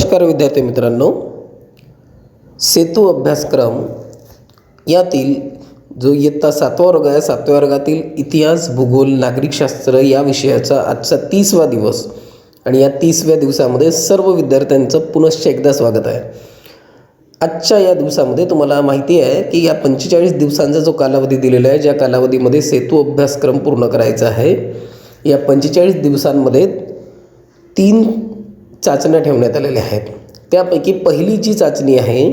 नमस्कार विद्यार्थी मित्रांनो, सेतू अभ्यासक्रम यातील जो इयत्ता 7वा वर्ग आहे, 7व्या वर्गातील इतिहास, भूगोल, नागरिकशास्त्र या विषयाचा आजचा 30वा दिवस आणि या 30व्या दिवसामध्ये सर्व विद्यार्थ्यांचं पुनश्च एकदा स्वागत आहे. आजच्या या दिवसामध्ये तुम्हाला माहिती आहे की या 45 दिवसांचा जो कालावधी दिलेला आहे, ज्या कालावधीमध्ये सेतू अभ्यासक्रम पूर्ण करायचा आहे, या 45 दिवसांमध्ये 3 चाचण्या ठेवण्यात आलेल्या आहेत. त्यापैकी पहिली जी चाचणी आहे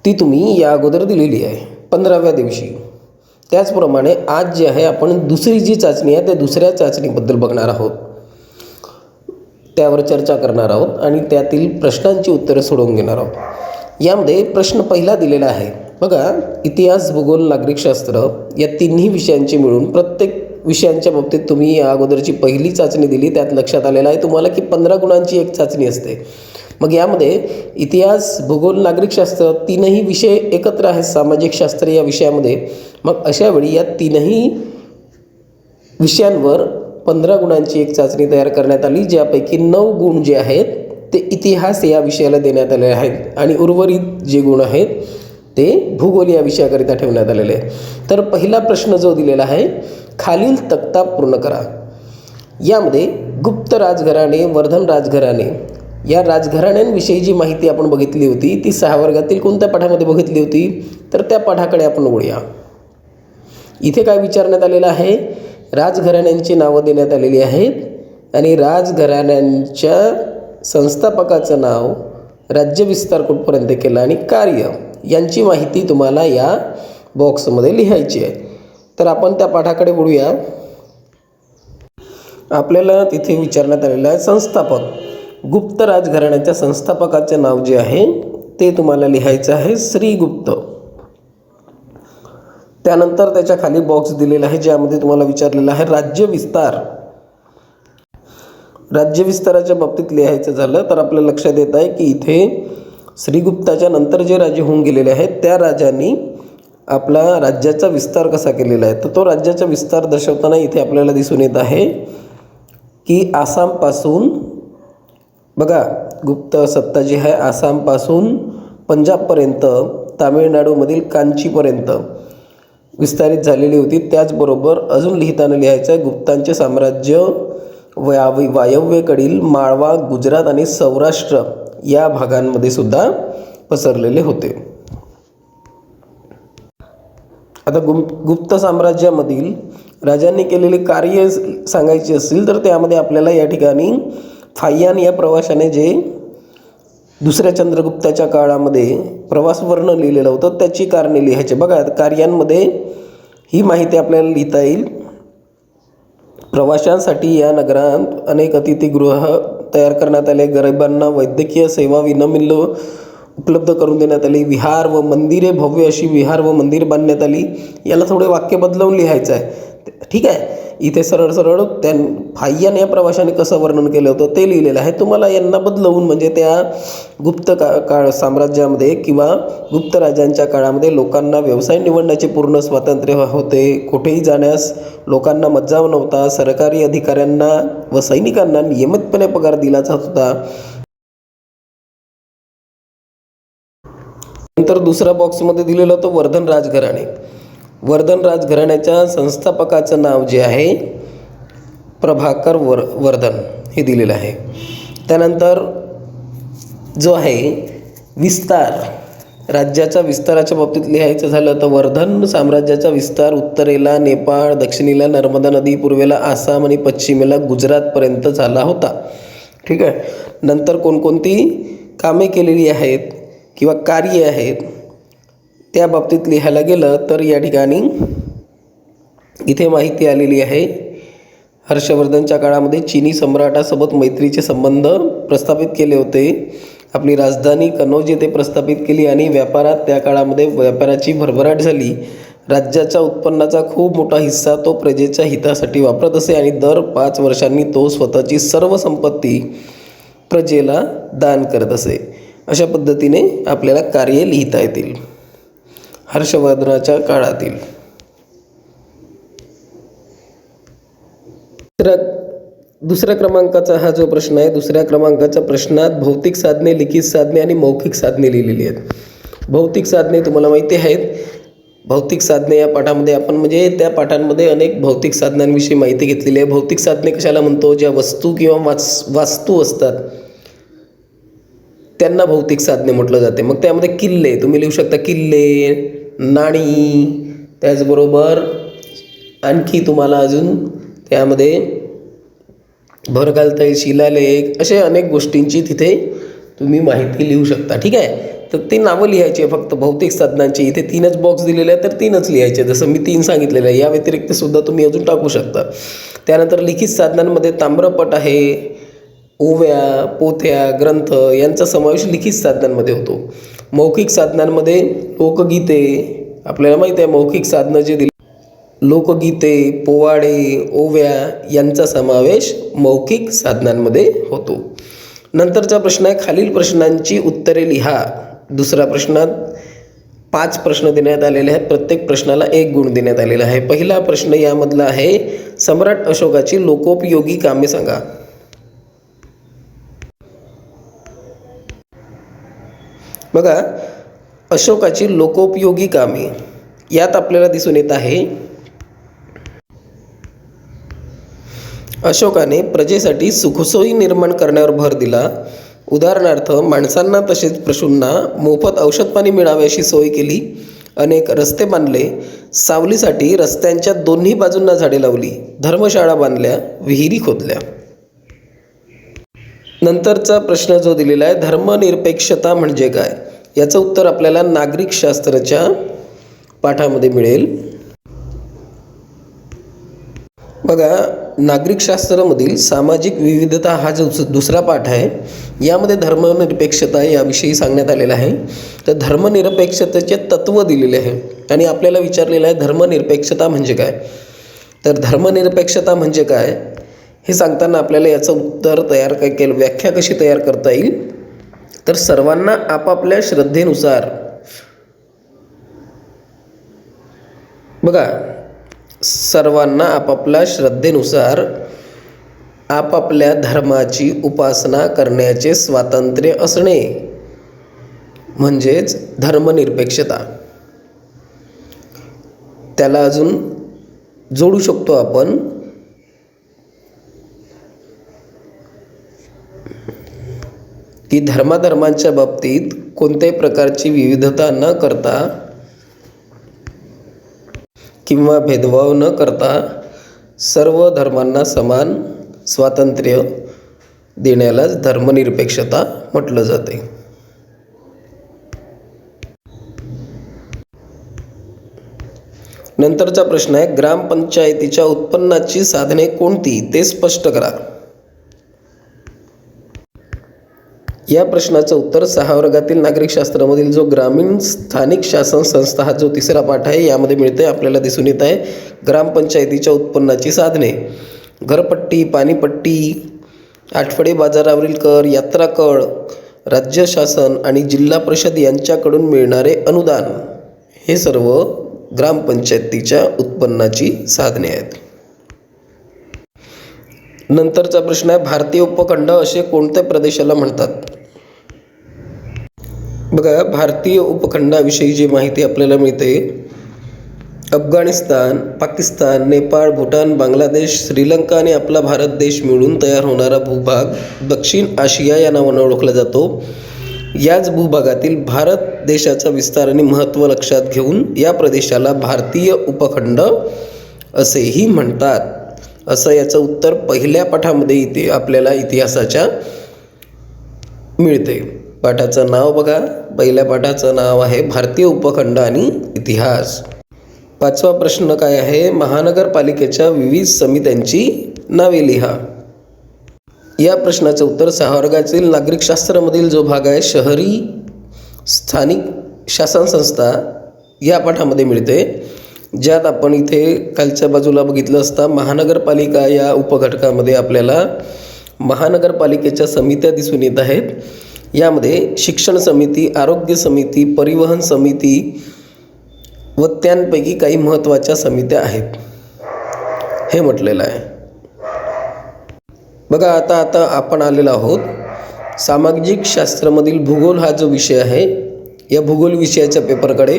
ती तुम्ही या अगोदर दिलेली आहे 15व्या दिवशी. त्याचप्रमाणे आज जे आहे आपण दुसरी जी चाचणी आहे त्या दुसऱ्या चाचणीबद्दल बघणार आहोत, त्यावर चर्चा करणार आहोत आणि त्यातील प्रश्नांची उत्तरं सोडवून घेणार आहोत. यामध्ये प्रश्न पहिला दिलेला आहे बघा, इतिहास, भूगोल, नागरिकशास्त्र या तिन्ही विषयांचे मिळून प्रत्येक विषयांच्या बाबतीत तुम्ही या अगोदरची पहिली चाचणी दिली, त्यात लक्षात आलेलं आहे तुम्हाला की 15 गुणांची एक चाचणी असते. मग यामध्ये इतिहास, भूगोल, नागरिकशास्त्र तीनही विषय एकत्र आहेत सामाजिक शास्त्र या विषयामध्ये. मग अशा वेळी या तीनही विषयांवर 15 गुणांची एक चाचणी तयार करण्यात आली, ज्यापैकी 9 गुण जे आहेत ते इतिहास या विषयाला देण्यात आले आहेत आणि उर्वरित जे गुण आहेत ते भूगोल या विषयाकरिता ठेवण्यात आलेले आहे. तर पहिला प्रश्न जो दिलेला आहे, खालील तक्ता पूर्ण करा. यामध्ये गुप्त राजघराणे, वर्धन राजघराणे या राजघराण्यांविषयी जी माहिती आपण बघितली होती ती 6 वर्गातील कोणत्या पाठामध्ये बघितली होती, तर त्या पाठाकडे आपण वळूया. इथे काय विचारण्यात आलेलं आहे, राजघराण्यांची नावं देण्यात आलेली आहेत आणि राजघराण्यांच्या संस्थापकाचं नाव, राज्यविस्तार कुठपर्यंत केला आणि कार्य यांची माहिती तुम्हाला या बॉक्समध्ये लिहायची आहे. तर आपण त्या पाठाकडे वळूया. आपल्याला तिथे विचारण्यात आलेलं आहे संस्थापक. गुप्त राजघराण्याच्या संस्थापकाचे नाव जे आहे ते तुम्हाला लिहायचं आहे श्रीगुप्त. त्यानंतर त्याच्या खाली बॉक्स दिलेला आहे ज्यामध्ये तुम्हाला विचारलेलं आहे राज्यविस्तार. राज्यविस्ताराच्या बाबतीत लिहायचं झालं तर आपल्या लक्षात येत आहे की इथे श्रीगुप्ताच्या नंतर जे राजे होऊन गेलेले आहेत त्या राजांनी आपला राज्याचा विस्तार कसा केलेला आहे, तर तो राज्याचा विस्तार दर्शवताना इथे आपल्याला दिसून येत आहे की आसामपासून बघा, गुप्त सत्ता जी आहे आसामपासून पंजाबपर्यंत, तामिळनाडूमधील कांचीपर्यंत विस्तारित झालेली होती. त्याचबरोबर अजून लिहिताना लिहायचं आहे गुप्तांचे साम्राज्य वायव्येकडील माळवा, गुजरात आणि सौराष्ट्र या भागांमध्ये सुद्धा पसरलेले होते. आता गुप्त साम्राज्यामधील राजांनी केलेले कार्य सांगायचे असतील तर त्यामध्ये आपल्याला या ठिकाणी फाय्यान या प्रवाशाने जे दुसऱ्या चंद्रगुप्ताच्या काळामध्ये प्रवास वर्ण लिहिलेलं होतं त्याची कारणे लिहायचे. बघा, कार्यांमध्ये ही माहिती आपल्याला लिहिता येईल. प्रवाशांसाठी या नगरात अनेक अतिथीगृह तयार करण्यात आले, गरिबांना वैद्यकीय सेवा विनामूल्य उपलब्ध करून देण्यात आली, विहार व मंदिरे, भव्य अशी विहार व मंदिर बांधण्यात आली. याला थोडे वाक्य बदलवून लिहायचं आहे, ठीक आहे. इथे सरळ सरळ फाय्यान या प्रवाशाने कसं वर्णन केलं होतं ते लिहिलेलं आहे. तुम्हाला यांना बदलवून म्हणजे त्या गुप्त काळ साम्राज्यामध्ये किंवा गुप्त राजांच्या काळामध्ये लोकांना व्यवसाय निवडण्याचे पूर्ण स्वातंत्र्य होते, कुठेही जाण्यास लोकांना मज्जाव नव्हता, सरकारी अधिकाऱ्यांना व सैनिकांना नियमितपणे पगार दिला जात होता. नंतर दुसऱ्या बॉक्समध्ये दिलेलं होतं वर्धन राजघराणे. वर्धन राजघराण्याच्या संस्थापकाचं नाव जे आहे प्रभाकर वर्धन हे दिलेलं आहे. त्यानंतर जो आहे विस्तार, राज्याच्या विस्ताराच्या बाबतीत लिहायचं झालं तर वर्धन साम्राज्याचा विस्तार उत्तरेला नेपाळ, दक्षिणेला नर्मदा नदी, पूर्वेला आसाम आणि पश्चिमेला गुजरातपर्यंत झाला होता, ठीक आहे. नंतर कोणकोणती कामे केलेली आहेत किंवा कार्य आहेत त्या बाबतीत लिहायला गेलं तर या ठिकाणी इथे माहिती आलेली आहे. हर्षवर्धनच्या काळामध्ये चीनी सम्राटासोबत मैत्रीचे संबंध प्रस्थापित केले होते, आपली राजधानी कनौज येथे प्रस्थापित केली आणि व्यापारात त्या काळामध्ये व्यापाराची भरभराट झाली. राज्याच्या उत्पन्नाचा खूप मोठा हिस्सा तो प्रजेच्या हितासाठी वापरत असे आणि दर 5 वर्षांनी तो स्वतःची सर्व संपत्ती प्रजेला दान करत असे. अशा पद्धतीने आपल्याला कार्य लिहिता येतील हर्षवर्धनाच्या काळातील. दुसऱ्या क्रमांकाचा हा जो प्रश्न आहे, दुसऱ्या क्रमांकाच्या प्रश्नात भौतिक साधने, लिखित साधने आणि मौखिक साधने लिहिलेली आहेत. भौतिक साधने तुम्हाला माहिती आहेत. भौतिक साधने या पाठामध्ये आपण म्हणजे त्या पाठांमध्ये अनेक भौतिक साधनांविषयी माहिती घेतलेली आहे. भौतिक साधने कशाला म्हणतो? ज्या वस्तू किंवा वास्तू असतात त्यांना भौतिक साधने म्हटलं जाते. मग त्यामध्ये किल्ले तुम्ही लिहू शकता, किल्ले, नाणी, त्याचबरोबर आणखी तुम्हाला अजून त्यामध्ये भर घालता येईल शिलालेख, अशा अनेक गोष्टींची तिथे तुम्ही माहिती लिहू शकता. ठीक आहे. तर ते नावं लिहायची आहे फक्त भौतिक साधनांची. इथे 3च बॉक्स दिलेले आहेत तर 3च लिहायचे, जसं मी 3 सांगितलेलं आहे. या व्यतिरिक्त सुद्धा तुम्ही अजून टाकू शकता. त्यानंतर लिखित साधनांमध्ये ताम्रपट आहे, ओव्या, पोथ्या, ग्रंथ यांचा समावेश लिखित साधनांमध्ये होतो. मौखिक साधनांमध्ये लोकगीते, आपल्याला माहिती आहे मौखिक साधनं जे दिली, लोकगीते, पोवाडे, ओव्या यांचा समावेश मौखिक साधनांमध्ये होतो. नंतरचा प्रश्न आहे, खालील प्रश्नांची उत्तरे लिहा. दुसऱ्या प्रश्नात 5 प्रश्न देण्यात आलेले आहेत. प्रत्येक प्रश्नाला 1 गुण देण्यात आलेला आहे. पहिला प्रश्न यामधला आहे, सम्राट अशोकाची लोकोपयोगी कामे सांगा. बघा, अशोकाची लोकोपयोगी कामे यात आपल्याला दिसून येत आहे, अशोकाने प्रजेसाठी सुखसोयी निर्माण करण्यावर भर दिला. उदाहरणार्थ, माणसांना तसेच पशूंना मोफत औषध पाणी मिळावे अशी सोय केली. अनेक रस्ते बांधले. सावलीसाठी रस्त्यांच्या दोन्ही बाजूंना झाडे लावली. धर्मशाळा बांधल्या. विहिरी खोदल्या. नंतरचा प्रश्न जो दिलेला आहे, धर्मनिरपेक्षता म्हणजे काय? याचं उत्तर आपल्याला नागरिक शास्त्राच्या पाठामध्ये मिळेल. बघा, नागरिकशास्त्रामधील सामाजिक विविधता हा जो दुसरा पाठ आहे, यामध्ये धर्मनिरपेक्षता याविषयी सांगण्यात आलेलं आहे. तर धर्मनिरपेक्षतेचे तत्त्व दिलेले आहे आणि आपल्याला विचारलेलं आहे धर्मनिरपेक्षता म्हणजे काय. तर धर्मनिरपेक्षता म्हणजे काय हे सांगताना आपल्याला याचं उत्तर तयार काय केलं, व्याख्या कशी तयार करता येईल. तर सर्वांना आपापल्या श्रद्धेनुसार, बघा, सर्वांना आपापल्या श्रद्धेनुसार आपापल्या धर्माची उपासना करण्याचे स्वातंत्र्य असणे म्हणजेच धर्मनिरपेक्षता. त्याला अजून जोडू शकतो आपण की धर्माधर्मांच्या बाबतीत कोणत्याही प्रकारची विविधता न करता किंवा भेदभाव न करता सर्व धर्मांना समान स्वातंत्र्य देण्यालाच धर्मनिरपेक्षता म्हटलं जाते. नंतरचा प्रश्न आहे, ग्रामपंचायतीच्या उत्पन्नाची साधने कोणती ते स्पष्ट करा. या प्रश्नाचं उत्तर 6 वर्गातील नागरिकशास्त्रामधील जो ग्रामीण स्थानिक शासन संस्था हा जो तिसरा पाठ आहे यामध्ये मिळते. आपल्याला दिसून येत आहे ग्रामपंचायतीच्या उत्पन्नाची साधने, घरपट्टी, पाणीपट्टी, आठवडे बाजारावरील कर, यात्रा कर, राज्य शासन आणि जिल्हा परिषद यांच्याकडून मिळणारे अनुदान, हे सर्व ग्रामपंचायतीच्या उत्पन्नाची साधने आहेत. नंतरचा प्रश्न आहे, भारतीय उपखंड असे कोणत्या प्रदेशाला म्हणतात? बघा, भारतीय उपखंडाविषयी जी माहिती आपल्याला मिळते, अफगाणिस्तान, पाकिस्तान, नेपाळ, भूटान, बांगलादेश, श्रीलंका आणि आपला भारत देश मिळून तयार होणारा भूभाग दक्षिण आशिया या नावाने ओळखला जातो. याच भूभागातील भारत देशाचा विस्तार आणि महत्त्व लक्षात घेऊन या प्रदेशाला भारतीय उपखंड असेही म्हणतात. असं याचं उत्तर पहिल्या पाठामध्ये इथे आपल्याला इतिहासाच्या मिळते. पाठाचं नाव बघा, पहिल्या पाठाचं नाव आहे भारतीय उपखंड आणि इतिहास. 5वा प्रश्न काय आहे, महानगरपालिकेच्या विविध समित्यांची नावे लिहा. या प्रश्नाचं उत्तर 6 वर्गातील नागरिकशास्त्रामधील जो भाग आहे शहरी स्थानिक शासन संस्था या पाठामध्ये मिळते. ज्यात आपण इथे खालच्या बाजूला बघितलं असता महानगरपालिका या उपघटकामध्ये आपल्याला महानगरपालिकेच्या समित्या दिसून येत आहेत. यामध्ये शिक्षण समिती, आरोग्य समिती, परिवहन समिती व त्यांपैकी काही महत्त्वाच्या समित्या आहेत हे म्हटलेलं आहे. बघा आता आता आपण आलेलो आहोत सामाजिक शास्त्रामधील भूगोल हा जो विषय आहे, या भूगोल विषयाच्या पेपरकडे.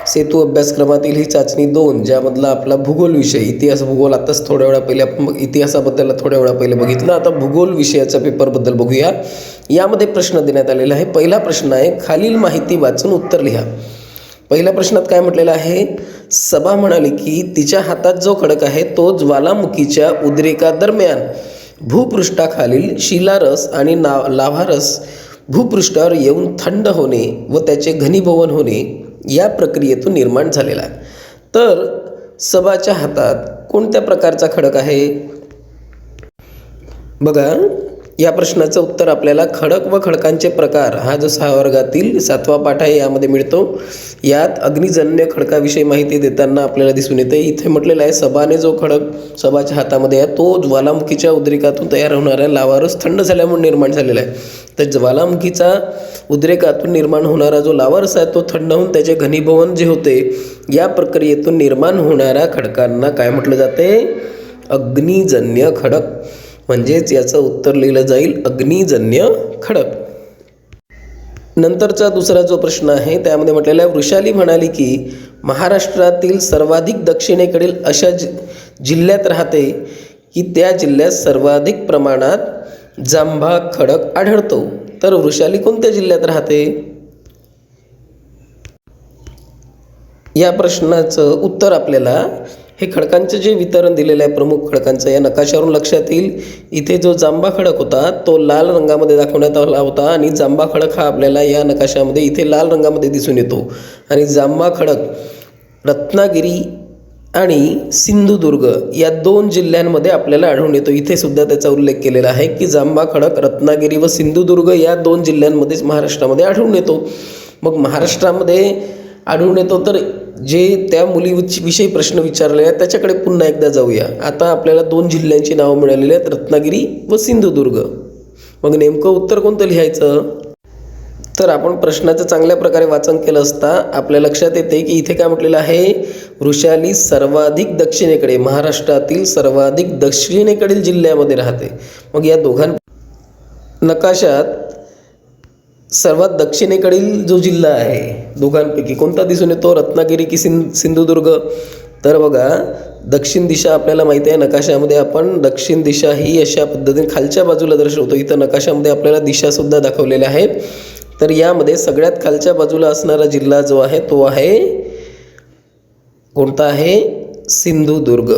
सेतू अभ्यासक्रमातील ही चाचणी 2, ज्यामधला आपला भूगोल विषय, इतिहास भूगोल आताच थोड्या वेळा पहिले आपण इतिहासाबद्दल थोड्या वेळा पहिले बघितलं. आता भूगोल विषयाच्या पेपरबद्दल बघूया. यामध्ये प्रश्न देण्यात आलेला आहे. पहिला प्रश्न आहे, खालील माहिती वाचून उत्तर लिहा. पहिल्या प्रश्नात काय म्हटलेलं आहे, सभा म्हणाली की तिच्या हातात जो खडक आहे तो ज्वालामुखीच्या उद्रेकादरम्यान भूपृष्ठाखालील शिलारस आणि लाव्हारस भूपृष्ठावर येऊन थंड होणे व त्याचे घनीभवन होणे या प्रक्रियेतून निर्माण झालेला आहे. तर सभाच्या हातात कोणत्या प्रकारचा खडक आहे? बघा, या प्रश्नाचं उत्तर आपल्याला खडक व खडकांचे प्रकार हा जो 6 वर्गातील 7वा पाठ आहे यामध्ये मिळतो. यात अग्निजन्य खडकाविषयी माहिती देताना आपल्याला दिसून येते. इथे म्हटलेलं आहे, सभाने जो खडक सभाच्या हातामध्ये आहे तो ज्वालामुखीच्या उद्रेकातून तयार होणाऱ्या लावारस थंड झाल्यामुळे निर्माण झालेला आहे. तर ज्वालामुखीचा उद्रेकातून निर्माण होणारा जो लावारस आहे तो थंड होऊन त्याचे घनीभवन जे होते, या प्रक्रियेतून निर्माण होणाऱ्या खडकांना काय म्हटलं जाते? अग्निजन्य खडक. म्हणजेच याचं उत्तर लिहिलं जाईल अग्निजन्य खडक. नंतरचा दुसरा जो प्रश्न आहे त्यामध्ये म्हटलेला आहे, वृषाली म्हणाली की महाराष्ट्रातील सर्वाधिक दक्षिणेकडील अशा जिल्ह्यात राहते की त्या जिल्ह्यात सर्वाधिक प्रमाणात जांभा खडक आढळतो. तर वृषाली कोणत्या जिल्ह्यात राहते? या प्रश्नाचं उत्तर आपल्याला हे खडकांचं जे वितरण दिलेलं आहे प्रमुख खडकांचं, या नकाशावरून लक्षात येईल. इथे जो जांभा खडक होता तो लाल रंगामध्ये दाखवण्यात आला होता आणि जांभा खडक हा आपल्याला या नकाशामध्ये इथे लाल रंगामध्ये दिसून येतो. आणि जांभा खडक रत्नागिरी आणि सिंधुदुर्ग या 2 जिल्ह्यांमध्ये आपल्याला आढळून येतो. इथे सुद्धा त्याचा उल्लेख केलेला आहे की जांभा खडक रत्नागिरी व सिंधुदुर्ग या 2 जिल्ह्यांमध्येच महाराष्ट्रामध्ये आढळून येतो. मग महाराष्ट्रामध्ये आढळून येतो तर जे त्या मुलीविषयी प्रश्न विचारले आहेत त्याच्याकडे पुन्हा एकदा जाऊया. आता आपल्याला 2 जिल्ह्यांची नावं मिळालेली आहेत, रत्नागिरी व सिंधुदुर्ग. मग नेमकं उत्तर कोणतं लिहायचं? तर आपण प्रश्नाचं चांगल्या प्रकारे वाचन केलं असता आपल्या लक्षात येते की इथे काय म्हटलेलं आहे, वृषाली सर्वाधिक दक्षिणेकडे, महाराष्ट्रातील सर्वाधिक दक्षिणेकडील जिल्ह्यामध्ये राहते. मग या नकाशात सर्वात दक्षिणेकडील जो जिल्हा आहे दोघांपैकी कोणता दिसून येतो, रत्नागिरी की सिंधुदुर्ग? तर बघा, दक्षिण दिशा आपल्याला माहिती आहे, नकाशामध्ये आपण दक्षिण दिशा ही अशा पद्धतीने खालच्या बाजूला दर्शवतो. इथं नकाशामध्ये आपल्याला दिशासुद्धा दाखवलेल्या आहेत. तर यामध्ये सगळ्यात खालच्या बाजूला असणारा जिल्हा जो आहे तो आहे कोणता आहे? सिंधुदुर्ग.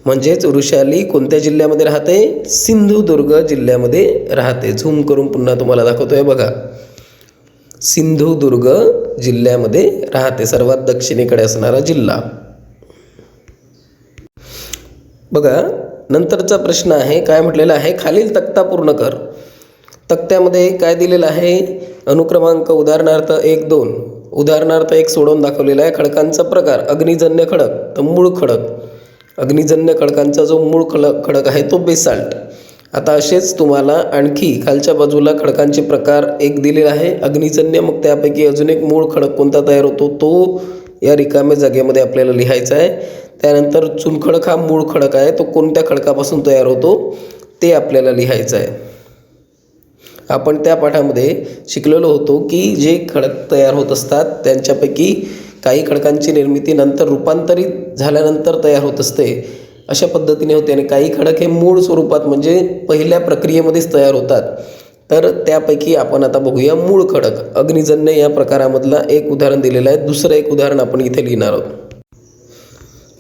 म्हणजेच वृषाली कोणत्या जिल्ह्यामध्ये राहते? सिंधुदुर्ग जिल्ह्यामध्ये राहते. झूम करून पुन्हा तुम्हाला दाखवतोय बघा, सिंधुदुर्ग जिल्ह्यामध्ये राहते, सर्वात दक्षिणेकडे असणारा जिल्हा. बघा, नंतरचा प्रश्न आहे, काय म्हटलेला आहे, खालील तक्ता पूर्ण कर. तक्त्यामध्ये काय दिलेलं आहे? अनुक्रमांक उदाहरणार्थ 1, 2. उदाहरणार्थ 1 सोडवून दाखवलेला आहे. खडकांचा प्रकार, अग्निजन्य खडक तर मूळ खडक. अग्निजन्य खडकांचा जो मूळ खडक आहे तो बेसाल्ट. आता असेच तुम्हाला आणखी खालच्या बाजूला खडकांचे प्रकार 1 दिलेला आहे अग्निजन्य. मग त्यापैकी अजून एक मूळ खडक कोणता तयार होतो तो या रिकाम्या जागेमध्ये आपल्याला लिहायचा आहे. त्यानंतर चुनखडक हा मूळ खडक आहे, तो कोणत्या खडकापासून तयार होतो ते आपल्याला लिहायचं आहे. आपण त्या पाठामध्ये शिकलेलो होतो की जे खडक तयार होत असतात त्यांच्यापैकी काही खडकांची निर्मिती नंतर रूपांतरित झाल्यानंतर तयार होत असते, अशा पद्धतीने होते. आणि काही खडक हे मूळ स्वरूपात म्हणजे पहिल्या प्रक्रियेमध्येच तयार होतात. तर त्यापैकी आपण आता बघूया मूळ खडक. अग्निजन्य या प्रकारामधला एक उदाहरण दिलेलं आहे. दुसरं एक उदाहरण आपण इथे लिहिणार आहोत.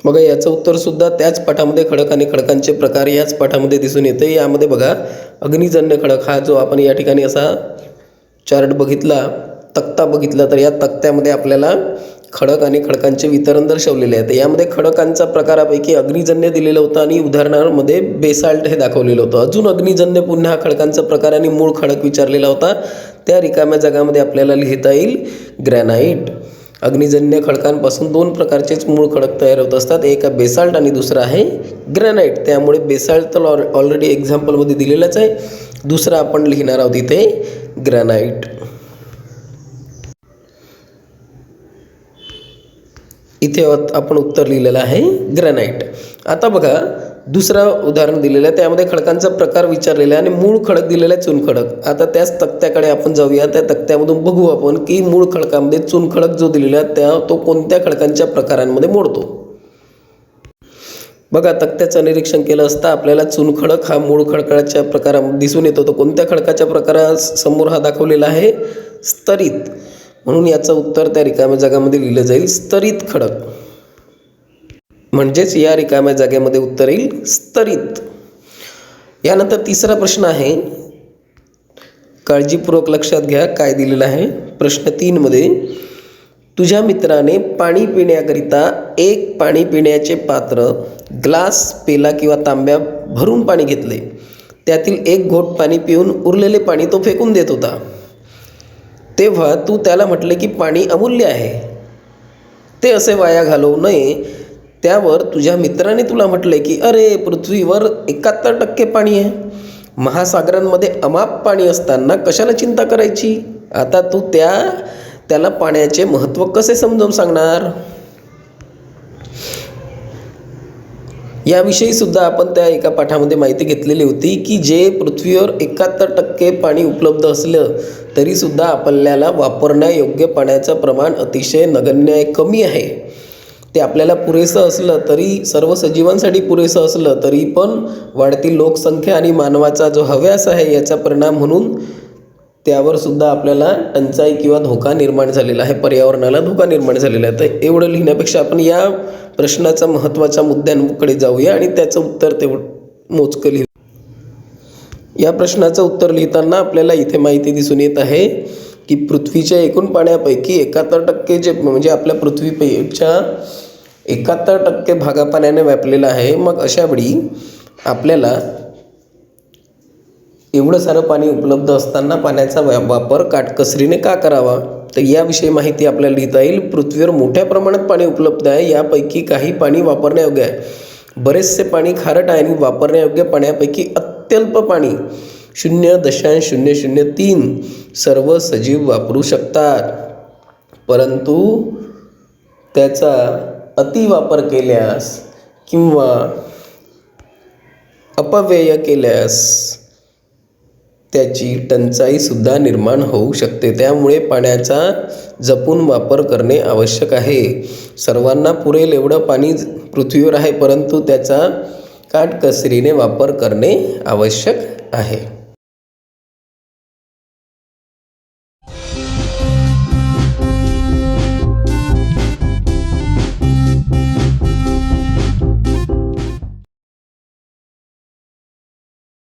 बघा, याचं उत्तरसुद्धा त्याच पाठामध्ये खडक आणि खडकांचे प्रकार याच पाठामध्ये दिसून येते. यामध्ये बघा, अग्निजन्य खडक हा जो आपण या ठिकाणी असा चार्ट बघितला, तक्ता बघितला, तर या तक्त्यामध्ये आपल्याला खडक आणि खडकांचे वितरण दर्शवलेले आहे. यामध्ये खडकांचा प्रकारापैकी अग्निजन्य दिलेलं होतं आणि उदाहरणामध्ये बेसाल्ट हे दाखवलेलं होतं. अजून अग्निजन्य पुन्हा खडकांचा प्रकार आणि मूळ खडक विचारलेला होता. त्या रिकाम्या जागामध्ये आपल्याला लिहिता येईल ग्रॅनाइट. अग्निजन्य खडकांपासून 2 प्रकारचेच मूळ खडक तयार होत असतात, एक आहे बेसाल्ट आणि दुसरा आहे ग्रॅनाइट. त्यामुळे बेसाल्ट तर ऑलरेडी एक्झाम्पलमध्ये दिलेलंच आहे, दुसरा आपण लिहिणार आहोत इथे ग्रॅनाइट. इथे आपण उत्तर लिहिलेलं आहे ग्रॅनाइट. आता बघा, दुसरं उदाहरण दिलेलं आहे, त्यामध्ये खडकांचा प्रकार विचारलेला आहे आणि मूळ खडक दिलेला आहे चुनखडक. आता त्याच तक्त्याकडे आपण जाऊया. त्या तक्त्यामधून बघू आपण की मूळ खडकामध्ये चुनखडक जो दिलेला आहे तो कोणत्या खडकांच्या प्रकारांमध्ये मोडतो. बघा, तक्त्याचं निरीक्षण केलं असता आपल्याला चुनखडक हा मूळ खडकाच्या प्रकारामध्ये दिसून येतो. तो कोणत्या खडकाच्या प्रकारासमोर हा दाखवलेला आहे? स्तरित. म्हणून याचं उत्तर त्या रिकाम्या जागामध्ये लिहिलं जाईल स्तरित खडक. म्हणजेच या रिकाम्या जागेमध्ये उत्तर येईल स्तरित. यानंतर तिसरा प्रश्न आहे, काळजीपूर्वक लक्षात घ्या काय दिलेलं आहे. प्रश्न 3 मध्ये तुझ्या मित्राने पाणी पिण्याकरिता एक पाणी पिण्याचे पात्र, ग्लास, पेला किंवा तांब्या भरून पाणी घेतले. त्यातील एक घोट पाणी पिऊन उरलेले पाणी तो फेकून देत होता. तेव्हा तू त्याला म्हटले की पाणी अमूल्य आहे, ते असे वाया घालवू नये. त्यावर तुझ्या मित्राने तुला म्हटले की अरे, पृथ्वीवर 71% पाणी आहे. महासागरांमध्ये अमाप पाणी असताना कशाला चिंता करायची. आता तू त्याला पाण्याचे महत्त्व कसे समजावून सांगणार. याविषयी सुद्धा आपण त्या एका पाठामध्ये माहिती घेतलेली होती की जे पृथ्वीवर 71% पाणी उपलब्ध असलं तरीसुद्धा आपल्याला वापरण्यायोग्य पाण्याचं प्रमाण अतिशय नगण्य कमी आहे. ते आपल्याला पुरेसं असलं तरी, सर्व सजीवांसाठी पुरेसं असलं तरी पण वाढती लोकसंख्या आणि मानवाचा जो हव्यास आहे याचा परिणाम म्हणून त्यावर सुद्धा आपल्याला टंचाई किंवा धोका निर्माण झालेला आहे, पर्यावरणाला धोका निर्माण झालेला आहे. तर एवढं लिहिण्यापेक्षा आपण या प्रश्नाच्या महत्त्वाच्या मुद्द्यांकडे जाऊया आणि त्याचं उत्तर तेवढं मोजकं लिहू. या प्रश्नाचं उत्तर लिहिताना आपल्याला इथे माहिती दिसून येत आहे की पृथ्वीच्या एकूण पाण्यापैकी 71% जे म्हणजे आपल्या पृथ्वीच्या 71% भागा पाण्याने व्यापलेला आहे. मग अशावेळी आपल्याला एवढं सारं पाणी उपलब्ध असताना पाण्याचा वापर काटकसरीने का करावा, तर याविषयी माहिती आपल्याला लिहिता येईल. पृथ्वीवर मोठ्या प्रमाणात पाणी उपलब्ध आहे. यापैकी काही पाणी वापरण्यायोग्य आहे, बरेचसे पाणी खारट आहे आणि वापरण्यायोग्य पाण्यापैकी अत्यल्प पाणी 0.003 सर्व सजीव वापरू शकतात. परंतु त्याचा अतिवापर केल्यास किंवा अपव्यय केल्यास त्याची टंचाईसुद्धा निर्माण होऊ शकते. त्यामुळे पाण्याचा जपून वापर करणे आवश्यक आहे. सर्वांना पुरेल एवढं पाणी पृथ्वीवर आहे, परंतु त्याचा काटकसरीने वापर करणे आवश्यक आहे.